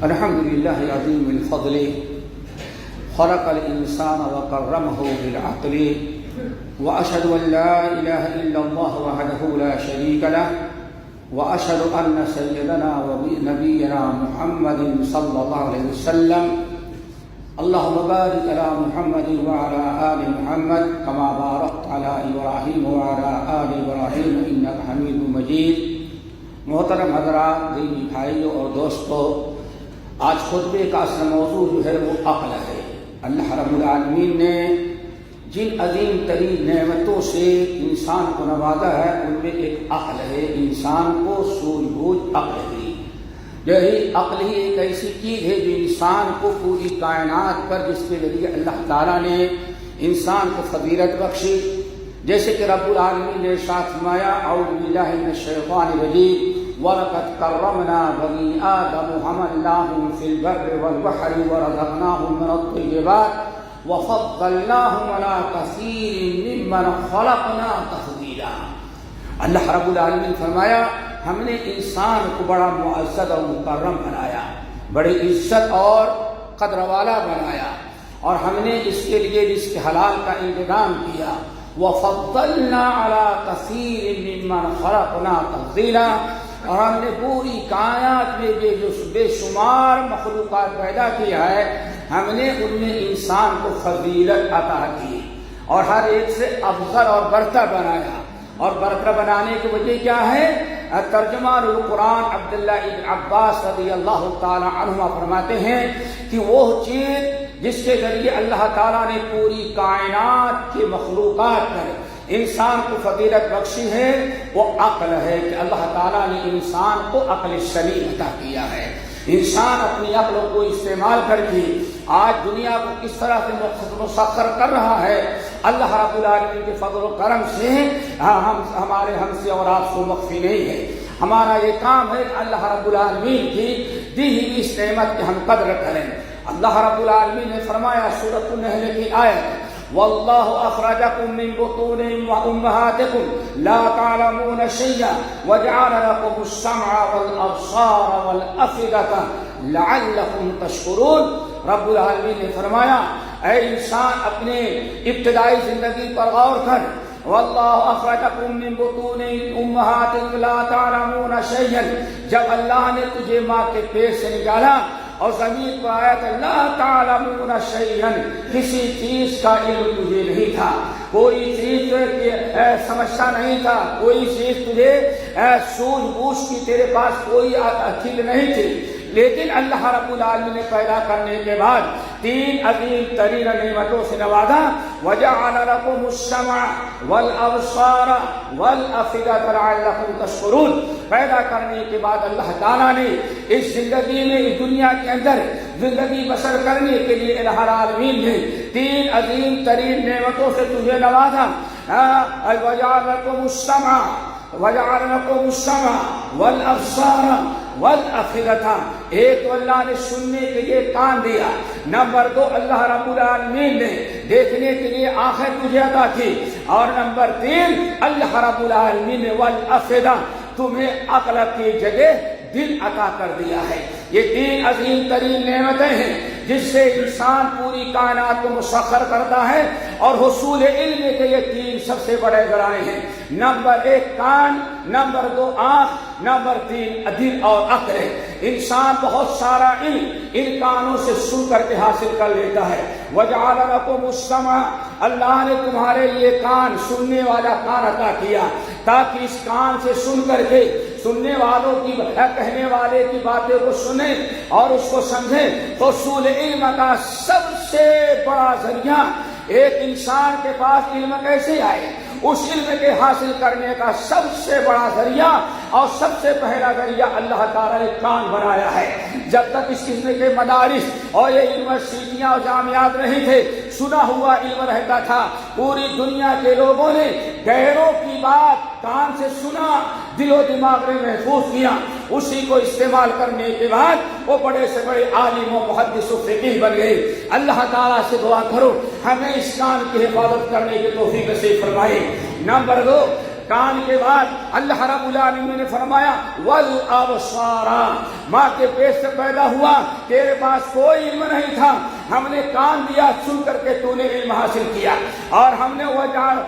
الحمد لله العظيم الفضل خلق الإنسان وكرمه بالعقل وأشهد أن لا إله إلا الله وحده لا شريك له وأشهد أن سيدنا ونبينا محمد صلى الله عليه وسلم اللهم بارك على محمد وعلى آل محمد كما باركت على إبراهيم وعلى آل إبراهيم إنك حميد مجيد. محترم حضرات، دینی بھائیوں اور دوستو، آج خطبے کا اصل موضوع جو ہے وہ عقل ہے. اللہ رب العالمین نے جن عظیم ترین نعمتوں سے انسان کو نوازا ہے ان میں ایک عقل ہے. انسان کو سوجھ بوجھ عقل دی. یہی عقل ہی ایک ایسی چیز ہے جو انسان کو پوری کائنات پر، جس کے ذریعے اللہ تعالیٰ نے انسان کو فضیلت بخشی. جیسے کہ رب العالمین نے ارشاد فرمایا: اعوذ باللہ من الشیطان الرجیم وَلَقَدْ كَرَّمْنَا بَنِي آدَمَ وَحَمَلْنَاهُمْ فِي الْبَرِّ وَالْبَحْرِ وَرَزَقْنَاهُم مِّنَ الطَّيِّبَاتِ وَفَضَّلْنَاهُمْ عَلَىٰ كَثِيرٍ مِّمَّنْ خَلَقْنَا تَفْضِيلًا. اللہ رب العالمین فرمایا ہم نے انسان کو بڑا معزز اور مکرم بنایا، بڑی عزت اور قدر والا بنایا، اور ہم نے اس کے لیے رزق حلال کا انتظام کیا. وَفَضَّلْنَا عَلَىٰ كَثِيرٍ مِّمَّنْ خَلَقْنَا تَفْضِيلًا. اور ہم نے پوری کائنات میں جو بے شمار مخلوقات پیدا کیا ہے، ہم نے ان میں انسان کو فضیلت عطا کی اور ہر ایک سے افضل اور برتر بنایا. اور برتر بنانے کی وجہ کیا ہے؟ ترجمان القرآن عبداللہ ابن عباس رضی اللہ تعالی عنہما فرماتے ہیں کہ وہ چیز جس کے ذریعے اللہ تعالیٰ نے پوری کائنات کی مخلوقات پر انسان کو فضیلت بخشی ہے وہ عقل ہے، کہ اللہ تعالیٰ نے انسان کو عقل سلیم عطا کیا ہے. انسان اپنی عقل کو استعمال کر کے آج دنیا کو کس طرح سے مسخر کر رہا ہے. اللہ رب العالمین کے فضل و کرم سے ہم سے اور آپ کو مخفی نہیں ہے. ہمارا یہ کام ہے کہ اللہ رب العالمین کی دی ہوئی اس نعمت کی ہم قدر کریں. اللہ رب العالمین نے فرمایا سورۃ النحل کی آیت: واللہ اخرجکم من بطون امہاتکم لا تعلمون شیئا وجعل لکم السمع والابصار والافئدۃ لعلکم تشکرون. رب العالمین نے فرمایا اے انسان اپنے ابتدائی زندگی پر غور کر. واللہ اخرجکم من بطون امہاتکم لا تعلمون شیئا، جب اللہ نے تجھے ماں کے پیٹ سے نکالا اور زمین پر آیا کہ لا تعلمون شیئا، کسی چیز کا علم تجھے نہیں تھا، کوئی چیز سمجھتا نہیں تھا، کوئی چیز تجھے سوجھ بوجھ کی تیرے پاس کوئی عقل نہیں تھی. لیکن اللہ رب العالمین نے پیدا کرنے کے بعد تین عظیم ترین نعمتوں سے نوازا. وجعل لکم السمع والابصار والافئدۃ لعلکم تشکرون. پیدا کرنے کے بعد اللہ تعالیٰ نے اس زندگی میں، اس دنیا کے اندر زندگی بسر کرنے کے لیے الہ العالمین نے تین عظیم ترین نعمتوں سے تجھے نوازا. وجعل لکم السمع والابصار والافئدۃ. ایک تو اللہ نے سننے کے لیے کان دیا. نمبر دو، اللہ رب العالمین نے دیکھنے کے لیے آنکھیں تجھے عطا کی. اور نمبر تین، اللہ رب العالمین نے والافئدۃ تمہیں عقل کی جگہ دل عطا کر دیا ہے. یہ تین عظیم ترین نعمتیں ہیں جس سے انسان پوری کائنات کو مسخر کرتا ہے. اور حصول علم کے یہ تین سب سے بڑے ذرائع ہیں. نمبر ایک کان، نمبر دو آنکھ، نمبر تین دل اور عقل. انسان بہت سارا علم ان کانوں سے سن کر کے حاصل کر لیتا ہے. وجعل لکم السمع، اللہ نے تمہارے لیے کان، سننے والا کان عطا کیا تاکہ اس کان سے سن کر کے سننے والوں کی، کہنے والے کی باتیں کو سنیں اور اس کو سمجھیں. حصول علم کا سب سے بڑا ذریعہ، ایک انسان کے پاس علم کیسے آئے، اس علم کے حاصل کرنے کا سب سے بڑا ذریعہ اور سب سے پہلا ذریعہ اللہ تعالیٰ نے کان بنایا ہے. جب تک اس قسم کے مدارس اور یہ یونیورسٹیاں اور جامعات نہیں تھے، سنا ہوا علم رہتا تھا. پوری دنیا کے لوگوں نے غیروں کی بات کان سے سنا، دل و دماغ میں محفوظ کیا، اسی کو استعمال کرنے کے بعد وہ بڑے سے بڑے عالم و محدث و فقیہ بن گئے. اللہ تعالیٰ سے دعا کرو ہمیں اس کان کی حفاظت کرنے کی توفیق نصیب فرمائے. نمبر دو، کان کے بعد اللہ رب العالمین نے فرمایا والابصار، ماں کے پیٹ سے پیدا ہوا، تیرے پاس کوئی علم نہیں تھا، ہم نے کان دیا، سن کر کے تو نے علم حاصل کیا، اور ہم نے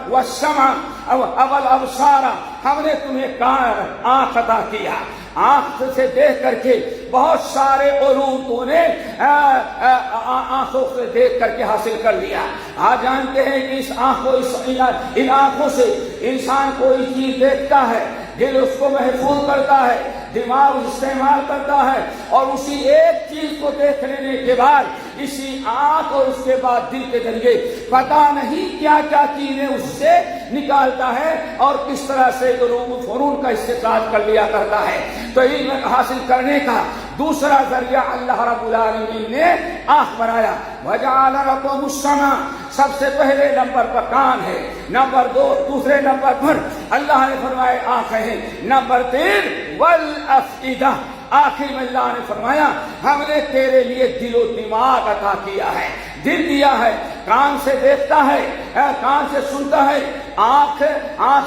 والسمع والابصار، ہم نے تمہیں آنکھ عطا کیا، آنکھ سے دیکھ کر کے بہت سارے علوم تو نے آنکھوں سے دیکھ کر کے حاصل کر لیا۔ آج جانتے ہیں کہ ان آنکھوں سے انسان کوئی چیز دیکھتا ہے، دل اس کو محفوظ کرتا ہے، دماغ استعمال کرتا ہے، اور اسی ایک چیز کو دیکھ لینے کے بعد اسی آنکھ اور اس کے بعد دل کے ذریعے پتہ نہیں کیا کیا چیزیں اس سے نکالتا ہے، اور کس طرح سے علوم و فنون کا استخراج کر لیا کرتا ہے۔ تو علم حاصل کرنے کا دوسرا ذریعہ اللہ رب العالمین نے آنکھ بنایا۔ وجعل لكم السمع، سب سے پہلے نمبر پر کان ہے، نمبر دو دوسرے نمبر پر اللہ نے فرمایا آنکھیں ہیں، نمبر تین والافئدہ، آخر میں اللہ نے فرمایا ہم نے تیرے لیے دل و دماغ عطا کیا ہے، دل دیا ہے، کان سے دیکھتا ہے، کان سے سنتا ہے، آنکھ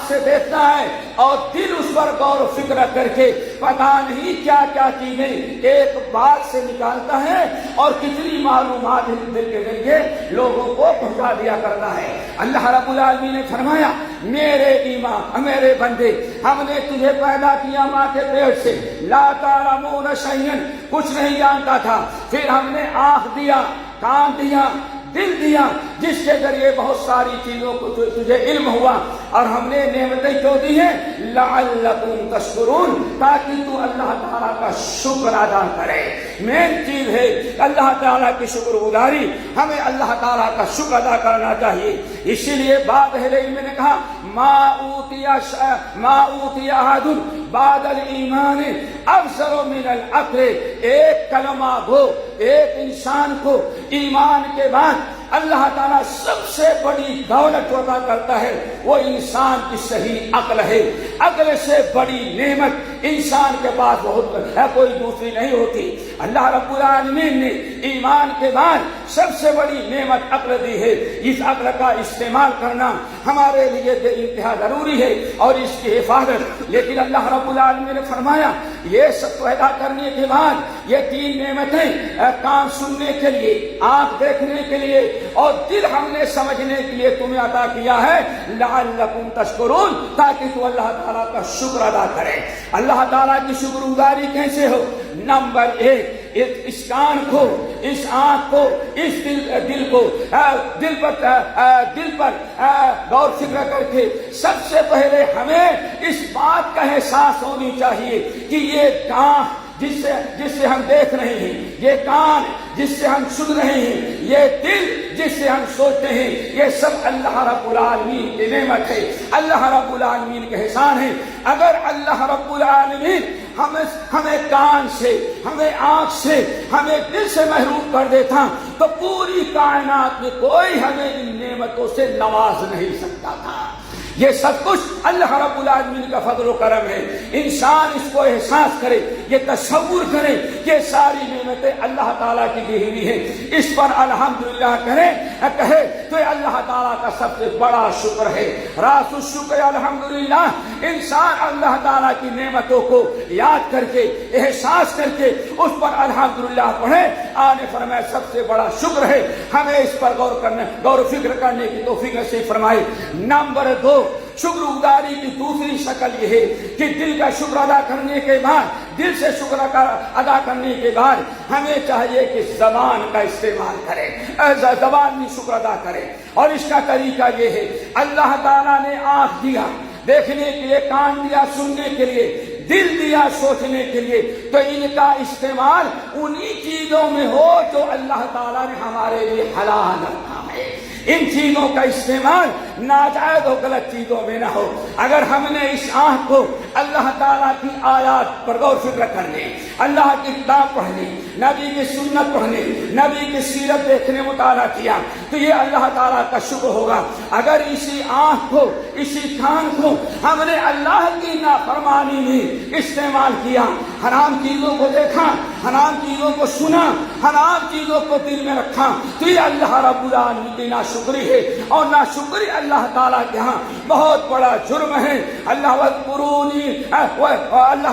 سے دیکھتا ہے، اور دل اس پر غور و فکر کر کے پتہ نہیں کیا کیا چیزیں ایک بات سے نکالتا ہے، اور کتنی معلومات دل کے ذریعے لوگوں کو پہنچا دیا کرتا ہے۔ اللہ رب العالمین نے فرمایا میرے ایمان، میرے بندے، ہم نے تجھے پیدا کیا ماں کے پیٹ سے، لا تعلمون شیئا، کچھ نہیں جانتا تھا، پھر ہم نے آنکھ دیا، کان دیا، دل دیا، جس کے ذریعے بہت ساری چیزوں کو تجھے علم ہوا، اور ہم نے نعمتیں کیوں دی ہیں؟ لعلکم تشکرون، تاکہ تو اللہ تعالیٰ کا شکر ادا کرے۔ مین چیز ہے اللہ تعالیٰ کی شکر گزاری، ہمیں اللہ تعالیٰ کا شکر ادا کرنا چاہیے۔ اسی لیے بعض اہل علم نے کہا ما اوتی احد بعد الایمان افضل من العقل، ایک کلمہ گو، ایک انسان کو ایمان کے بعد اللہ تعالیٰ سب سے بڑی دولت عطا کرتا ہے، وہ انسان کی صحیح عقل ہے۔ عقل سے بڑی نعمت انسان کے پاس بہت ہے، کوئی دوسری نہیں ہوتی۔ اللہ رب العالمین نے ایمان کے بعد سب سے بڑی نعمت عقل دی ہے، اس عقل کا استعمال کرنا ہمارے لیے بے انتہا ضروری ہے، اور اس کی حفاظت۔ لیکن اللہ رب العالمین نے فرمایا یہ سب پیدا کرنے کے بعد یہ تین نعمتیں، کان سننے کے لیے، آنکھ دیکھنے کے لیے، اور دل ہم نے سمجھنے کے لیے تمہیں عطا کیا ہے، لعلکم تشکرون، تاکہ تو اللہ تعالیٰ کا شکر ادا کرے۔ اللہ تعالیٰ کی شکر گزاری کیسے ہو؟ نمبر ایک، اس کان کو، اس آنکھ کو، اس دل کو، دل پر غور فکر کر کے سب سے پہلے ہمیں اس بات کا احساس ہونی چاہیے کہ یہ کان جس سے ہم دیکھ رہے ہیں، یہ کان جس سے ہم سن رہے ہیں، یہ دل جس سے ہم سوچتے ہیں، یہ سب اللہ رب العالمین کی نعمت ہے، اللہ رب العالمین کے احسان ہے۔ اگر اللہ رب العالمین ہمیں کان سے، ہمیں آنکھ سے، ہمیں دل سے محروم کر دیتا تو پوری کائنات میں کوئی ہمیں ان نعمتوں سے نواز نہیں سکتا تھا۔ یہ سب کچھ اللہ رب العالمین کا فضل و کرم ہے۔ انسان اس کو احساس کرے، یہ تصور کرے کہ ساری نعمتیں اللہ تعالیٰ کی دی ہوئی ہیں، اس پر الحمدللہ کہے تو یہ اللہ تعالیٰ کا سب سے بڑا شکر ہے۔ راس الشکر الحمدللہ، انسان اللہ تعالیٰ کی نعمتوں کو یاد کر کے، احساس کر کے اس پر الحمدللہ پڑھے، آنے فرمایا سب سے بڑا شکر ہے۔ ہمیں اس پر غور و فکر کرنے کی توفیق نصیب فرمائے۔ نمبر دو، شکر گزاری کی دوسری شکل یہ ہے کہ دل کا شکر ادا کرنے کے بعد، دل سے شکر ادا کرنے کے بعد ہمیں چاہیے کہ زبان کا استعمال کرے، زبان میں شکر ادا کرے، اور اس کا طریقہ یہ ہے اللہ تعالیٰ نے آنکھ دیا دیکھنے کے لیے، کان دیا سننے کے لیے، دل دیا سوچنے کے لیے، تو ان کا استعمال انہی چیزوں میں ہو جو اللہ تعالیٰ نے ہمارے لیے حلال رکھا ہے۔ ان چیزوں کا استعمال ناجائز و غلط چیزوں میں نہ ہو۔ اگر ہم نے اس آنکھ کو اللہ تعالیٰ کی آیات پر غور فکر کرنے، اللہ کی کتاب پڑھنے، نبی کی سنت پڑھنے، نبی کی سیرت دیکھنے مطالعہ کیا تو یہ اللہ تعالیٰ کا شکر ہوگا۔ اگر اسی آنکھ کو، اسی کان کو ہم نے اللہ کی نافرمانی میں استعمال کیا، حرام چیزوں کو دیکھا، حرام چیزوں کو سنا، حرام چیزوں کو دل میں رکھا، تو یہ اللہ رب العالمین کی ناشکری ہے، اور ناشکری اللہ اللہ تعالیٰ کے ہاں بہت بڑا جرم ہے. اللہ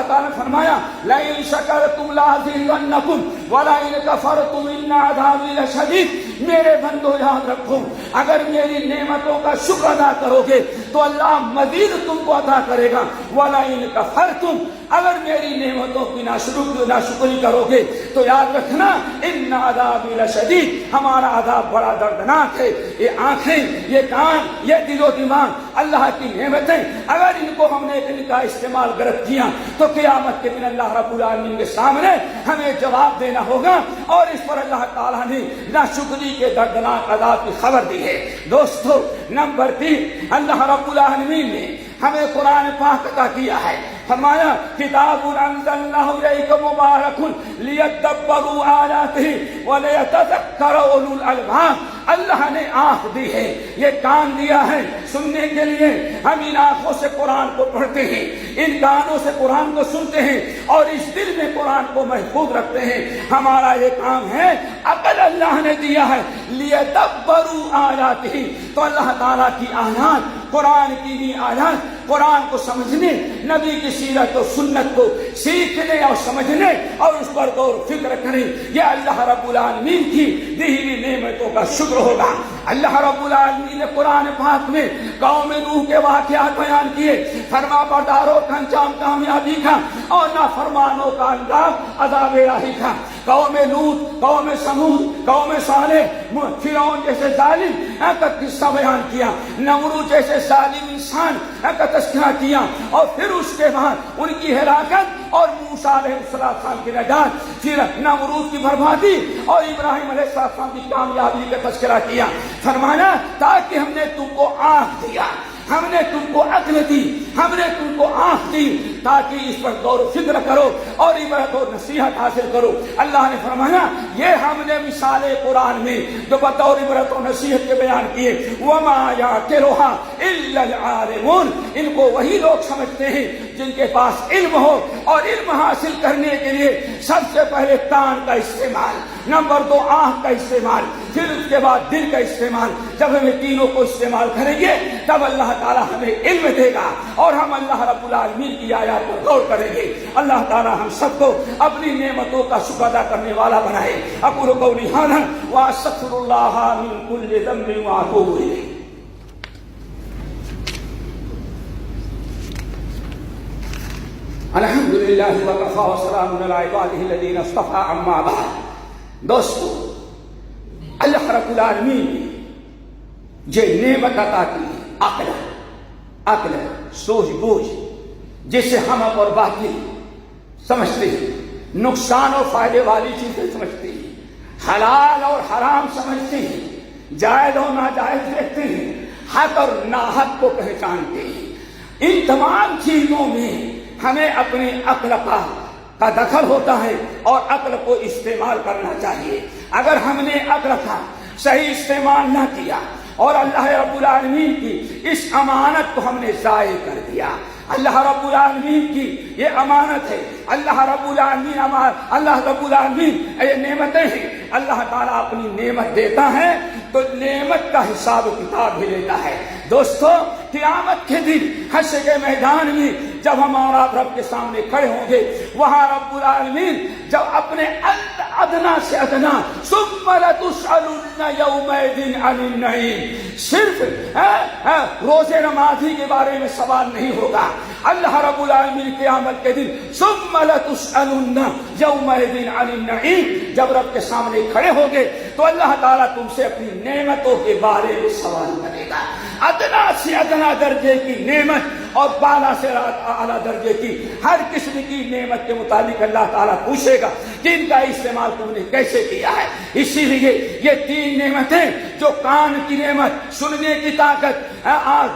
تعالیٰ نے فرمایا لئن شکرتم لازیدنکم ولئن کفرتم ان عذابی لشدید. میرے بندو یاد رکھو اگر میری نعمتوں کا شکر ادا کرو گے تو اللہ مزید تم کو عطا کرے گا. وَلَئِن كَفَرْتُمْ اگر میری نعمتوں کی ناشکری کرو گے تو یاد رکھنا ان عذابی لشدید ہمارا عذاب بڑا دردناک ہے. یہ آنکھیں، یہ کان، یہ دل و دماغ اللہ کی نعمتیں اگر ان کو ہم نے ان کا استعمال غلط کیا تو قیامت کے دن اللہ رب العالمین کے سامنے ہمیں جواب دینا ہوگا. اور اس پر اللہ تعالیٰ نے ناشکری کے دردناک عذاب کی خبر دی ہے. دوستو نمبر 3 اللہ رب العالمین نے ہمیں قرآن پاک عطا کیا ہے. فرمایا کتاب انزلناہ الیک مبارک لیدبروا آیاتہ ولیتذکر اولو الالباب. اللہ نے آنکھ دی ہے، یہ کان دیا ہے سننے کے لیے. ہم ان آنکھوں سے قرآن کو پڑھتے ہیں، ان کانوں سے قرآن کو سنتے ہیں اور اس دل میں قرآن کو محفوظ رکھتے ہیں. ہمارا یہ کام ہے. عقل اللہ نے دیا ہے لیدبروا آیاتہ. تو اللہ تعالیٰ کی آیات، قرآن کی بھی آیات، قرآن کو سمجھنے، نبی کی سیرت و سنت کو سیکھنے اور سمجھنے اور اس پر غور و فکر کریں، یہ اللہ رب العالمین کی دی ہوئی نعمتوں کا شکر ہوگا. اللہ رب العالمین نے قرآن پاک میں قوم نوح کے واقعات بیان کیے. فرما برداروں کا انجام کامیابی کا اور نافرمانوں کا انجام عذاب الہی کا. قوم لوط، قوم سمود، قوم صالح، فرعون جیسے ظالم کا قصہ بیان کیا، نمرود جیسے ظالم انسان کا تذکرہ کیا اور پھر اس کے بعد ان کی ہلاکت اور موسیٰ علیہ السلام کی نجات، پھر نمرود کی بربادی اور ابراہیم علیہ السلام کی کامیابی کا تذکرہ کیا. فرمایا تاکہ ہم نے تم کو آنکھ دیا، ہم نے تم کو عقل دی، ہم نے تم کو آنکھ دی تاکہ اس پر غور و فکر کرو اور عبرت اور نصیحت حاصل کرو. اللہ نے فرمایا یہ ہم نے مثالیں قرآن میں جو بطور عبرت اور نصیحت کے بیان کیے. وَمَا يَعْقِلُهَا إِلَّا الْعَالِمُونَ. ان کو وہی لوگ سمجھتے ہیں جن کے پاس علم ہو، اور علم حاصل کرنے کے لیے سب سے پہلے کان کا استعمال، نمبر 2 آنکھ کا استعمال، پھر اس کے بعد دل کا استعمال. جب ہم تینوں کو استعمال کریں گے تب اللہ تعالیٰ ہمیں علم دے گا اور ہم اللہ رب العالمین کی آیات پر غور کریں گے. اللہ تعالیٰ ہم سب کو اپنی نعمتوں کا شکر ادا کرنے والا بنائے. اقول قولی ھذا واستغفر اللہ من کل ذنب واتوب الیہ. الحمد للہ وکفی وسلام علی عبادہ الذین اصطفی اما بعد. دوستو اللہ رب العالمین نے یہ نعمت عطا کی عقل، سوچ بوجھ، جسے ہم اور باقی سمجھتے ہیں، نقصان اور فائدے والی چیزیں سمجھتے ہیں، حلال اور حرام سمجھتے ہیں، جائز اور ناجائز دیکھتے ہیں، حق اور ناحق کو پہچانتے ہیں. ان تمام چیزوں میں ہمیں اپنی عقل کا دخل ہوتا ہے اور عقل کو استعمال کرنا چاہیے. اگر ہم نے عقل کا صحیح استعمال نہ کیا اور اللہ رب العالمین کی اس امانت کو ہم نے ضائع کر دیا. اللہ رب العالمین کی یہ امانت ہے. اللہ رب العالمین یہ نعمتیں ہیں. اللہ تعالیٰ اپنی نعمت دیتا ہے تو نعمت کا حساب و کتاب بھی لیتا ہے. دوستو قیامت کے دن حشر کے میدان میں جب ہم اور آپ رب کے سامنے کھڑے ہوں گے، وہاں رب العالمین جب اپنے ادنا سے ادنا ثم لتسألن یومئذ عن النعیم، صرف روزے نمازی کے بارے میں سوال نہیں ہوگا. اللہ رب العالمین قیامت کے دن ثم لتسألن یومئذ عن النعیم، جب رب کے سامنے کھڑے ہوگے تو اللہ تعالیٰ تم سے اپنی نعمتوں کے بارے میں سوال کرے گا. ادنا سے ادنا درجے کی نعمت اور بالا سے اعلیٰ درجے کی ہر قسم کی نعمت کے متعلق اللہ تعالیٰ پوچھے گا کہ ان کا استعمال تم نے کیسے کیا ہے. اسی لیے یہ 3 نعمتیں جو کان کی نعمت، سننے کی طاقت،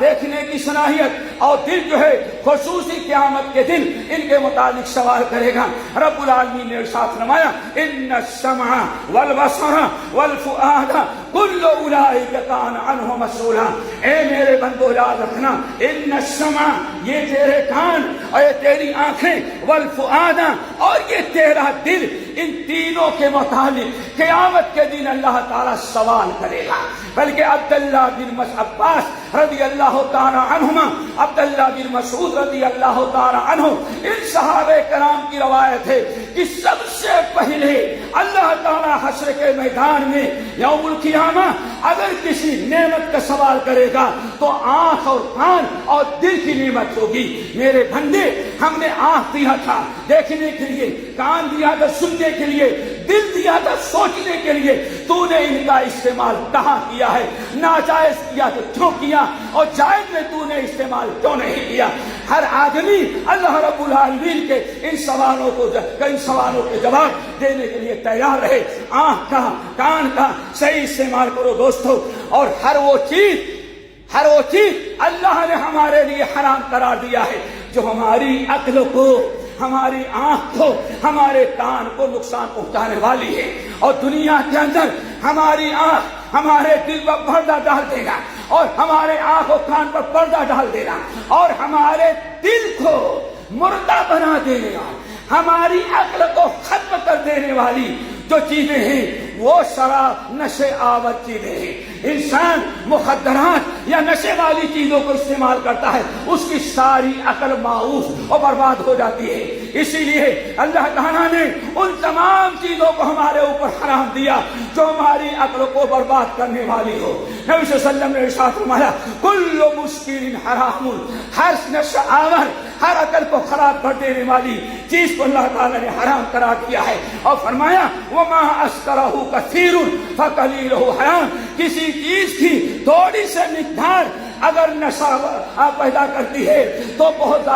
دیکھنے کی صلاحیت اور دل جو ہے خصوصی قیامت کے دن ان کے متعلق سوال کرے گا. رب العالمین نے ارشاد فرمایا ان السمع والبصر والفؤاد کل اولئک کان عنہ مسئولا. اے میرے بندو یاد رکھنا، ان السمع یہ تیرے کان اور یہ تیری آنکھیں، والفؤاد اور یہ تیرا دل، ان تینوں کے متعلق قیامت کے دن اللہ تعالیٰ سوال کرے گا. بلکہ عبداللہ بن عباس رضی اللہ تعالی عنہما، عبداللہ بن مسعود رضی اللہ تعالی عنہ، ان صحابہ کرام کی روایت ہے کہ سب سے پہلے اللہ تعالی حشر کے میدان میں یوم القیامہ اگر کسی نعمت کا سوال کرے گا تو آنکھ اور کان اور دل کی نعمت ہوگی۔ میرے بندے، ہم نے آنکھ دیا تھا دیکھنے کے لیے، کان دیا تھا سننے کے لیے، دل دیا تھا سوچنے کے لیے، تو نے ان کا استعمال کہاں کیا ہے؟ ناجائز کیا تو کیوں کیا، اور جائز میں تو نے استعمال کیوں نہیں کیا؟ ہر آدمی اللہ رب العالمین کے ان سوالوں کے جواب دینے کے لیے تیار رہے۔ آنکھ کا، کان کا صحیح استعمال کرو دوستو، اور ہر وہ چیز اللہ نے ہمارے لیے حرام قرار دیا ہے جو ہماری عقل کو، ہماری آنکھ کو، ہمارے کان کو نقصان پہنچانے والی ہے، اور دنیا کے اندر ہماری آنکھ ہمارے دل پر پردہ ڈال دے گا، اور ہمارے آنکھ و کان پر پردہ ڈال دے گا، اور ہمارے دل کو مردہ بنا دینے والی، ہماری عقل کو ختم کر دینے والی جو چیزیں ہیں وہ شراب، نشے آور چیزیں ہیں۔ انسان مخدرات یا نشے والی چیزوں کو استعمال کرتا ہے، اس کی ساری عقل ماؤوس اور برباد ہو جاتی ہے۔ اسی لیے اللہ تعالیٰ نے ان تمام چیزوں کو ہمارے اوپر حرام دیا جو ہماری عقل کو برباد کرنے والی ہو۔ نبی صلی اللہ علیہ وسلم نے ارشاد فرمایا کل مسکر حرام، ہر نشہ آور، ہر عقل کو خراب کر دینے والی چیز کو اللہ تعالیٰ نے حرام قرار دیا ہے، اور فرمایا وما اسکرہ کثیر فقلیلہ حرام، کسی چیز کی تھوڑی سے مقدار اگر نشہ پیدا کرتی ہے تو بہت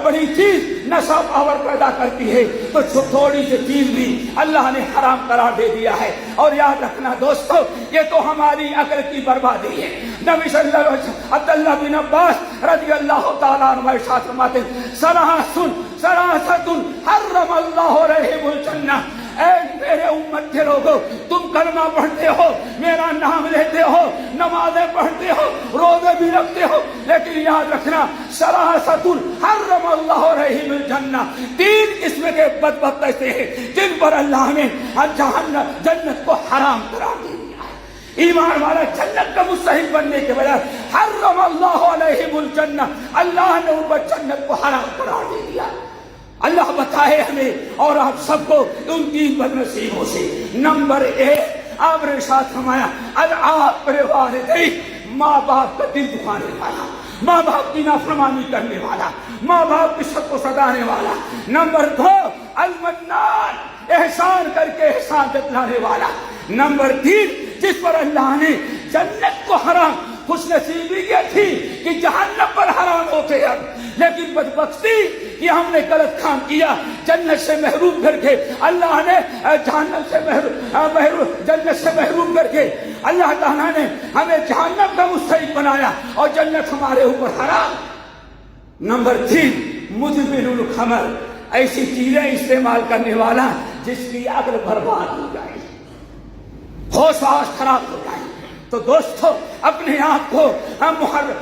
بڑی چیز نشہ آور پیدا کرتی ہے، تو تھوڑی سی چیز بھی اللہ نے حرام قرار دے دیا ہے۔ اور یاد رکھنا دوستو، یہ تو ہماری عقل کی بربادی ہے۔ نبی صلی اللہ علیہ وسلم عبداللہ بن عباس رضی اللہ تعالیٰ عنہ ارشاد فرماتے ہیں ثلاثۃ حرم اللہ علیہم الجنہ، اے میرے امت کے لوگوں، تم کلمہ پڑھتے ہو، میرا نام لیتے ہو، نمازیں پڑھتے ہو، روزے بھی رکھتے ہو، لیکن یاد رکھنا ثلاثۃ حرم اللہ علیہم الجنہ، تین قسم کے بدبخت ایسے ہیں جن پر اللہ نے جنت کو حرام قرار دیا ہے۔ ایمان والا جنت کا مستحق بننے کے بجائے حرم اللہ علیہم الجنہ، اللہ نے ان پر جنت کو حرام قرار دے دیا۔ اللہ بتائے ہمیں اور آپ سب کو ان تین بدنصیبوں سے۔ نمبر ایک، آپ نے ارشاد فرمایا العاق والدین، ماں باپ کا دل دکھانے والا، ماں باپ کی نافرمانی کرنے والا، ماں باپ کی شک کو سدانے والا۔ نمبر دو، المنان، احسان کر کے احسان جتلانے والا۔ نمبر تین، جس پر اللہ نے جنت کو حرام، خوش نصیبی یہ تھی کہ جہنم پر حرام ہوتے ہیں، لیکن بدبختی کہ ہم نے غلط کام کیا، جنت سے محروم کر کے اللہ نے جہنم سے جنت سے محروم کر کے اللہ تعالیٰ نے ہمیں جہنم کا مستحق بنایا اور جنت ہمارے اوپر حرام۔ نمبر تین، مدمن الخمر، ایسی چیزیں استعمال کرنے والا جس کی عقل برباد ہو جائے، ہوش واش خراب ہو جائے۔ تو دوستو اپنے آپ کو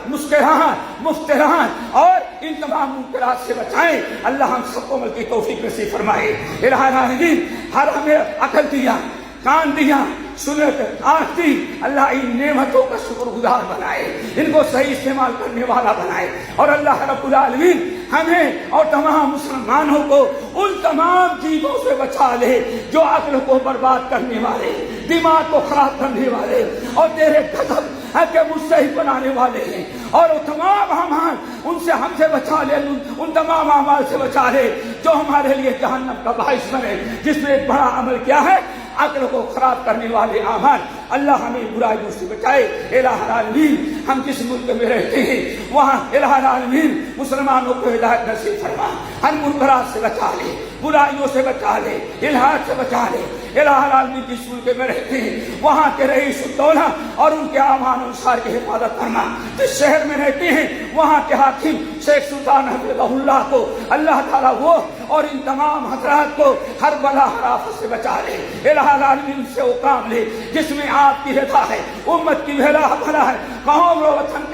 مسکراہٹ، مفتران اور ان تمام منکرات سے بچائیں۔ اللہ ہم سب کو عمل کی توفیق نصیب فرمائے۔ الہ العالمین، ہر ہمیں عقل دیا، کان دیا، سنت، آنکھ دی، اللہ ان نعمتوں کا شکر گزار بنائے، ان کو صحیح استعمال کرنے والا بنائے، اور اللہ رب العالمین ہمیں اور تمام مسلمانوں کو ان تمام چیزوں سے بچا لے جو عقل کو برباد کرنے والے، دماغ کو خراب کرنے والے اور تیرے غضب کے مستحق بنانے والے ہیں، اور وہ تمام اعمال ان سے ہم سے بچا لے، ان تمام اعمال سے بچا لے جو ہمارے لیے جہنم کا باعث بنے، جس میں ایک بڑا عمل کیا ہے؟ عقل کو خراب کرنے والے اعمال۔ اللہ ہمیں برائیوں سے بچائے۔ الہ العالمین، ہم جس ملک میں رہتے ہیں وہاں الہ العالمین مسلمانوں کو ہدایت نصیب فرما، ہر منکرات سے بچا لے، برائیوں سے بچا لے، الحاد سے بچا لے۔ الہ العالمین جس ملک میں رہتے ہیں وہاں کے رئیس الدولہ اور ان کے اعمال انصار کی حفاظت فرما، جس شہر میں رہتے ہیں وہاں کے حاکم شیخ سلطان حفظہ کو اللہ تعالیٰ وہ اور ان تمام حضرات کو ہر بلا ہر آفت سے بچا لے. الہ العالمین سے وہ کام لے جس میں آپ کی رضا ہے، امت کی بھلا ہے، قوم و وطن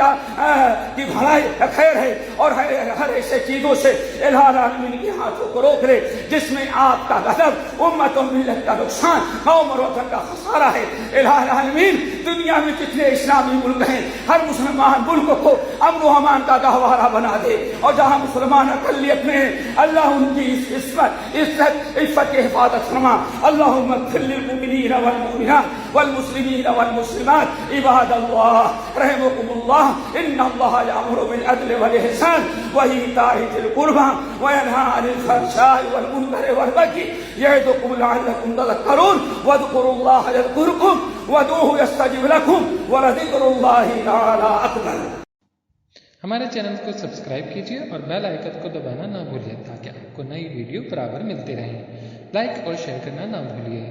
کی بھلائی خیر ہے، اور ہر ایسے چیزوں سے الہ العالمین کے ہاتھوں کو روک لے جس میں آپ کا غضب، امت و ملت کا نقصان، قوم اور وطن کا خسارہ ہے. الہ العالمین دنیا میں جتنے اسلامی ملک ہیں ہر مسلمان ملک کو امن و امان کا گہوارہ بنا دے، اور جہاں مسلمان اقلیت میں اللہ ان کی عزت کی حفاظت فرما. اللہم اغفر للمؤمنین والمؤمنات والمسلمین والمسلمات عباد اللہ رحمکم اللہ ان اللہ یأمر بالعدل والإحسان وإیتاء ذی القربى وینہی عن الفحشاء والمنکر والبغی یعظکم لعلکم تذکرون واذکروا اللہ یذکرکم وادعوہ یستجب لکم ولذکر اللہ تعالی اکبر. ہمارے چینل کو سبسکرائب کیجیے اور بیل آئیکن کو دبانا نہ بھولیے تاکہ آپ کو نئی ویڈیو برابر ملتے رہیں. لائک اور شیئر کرنا نہ بھولیے.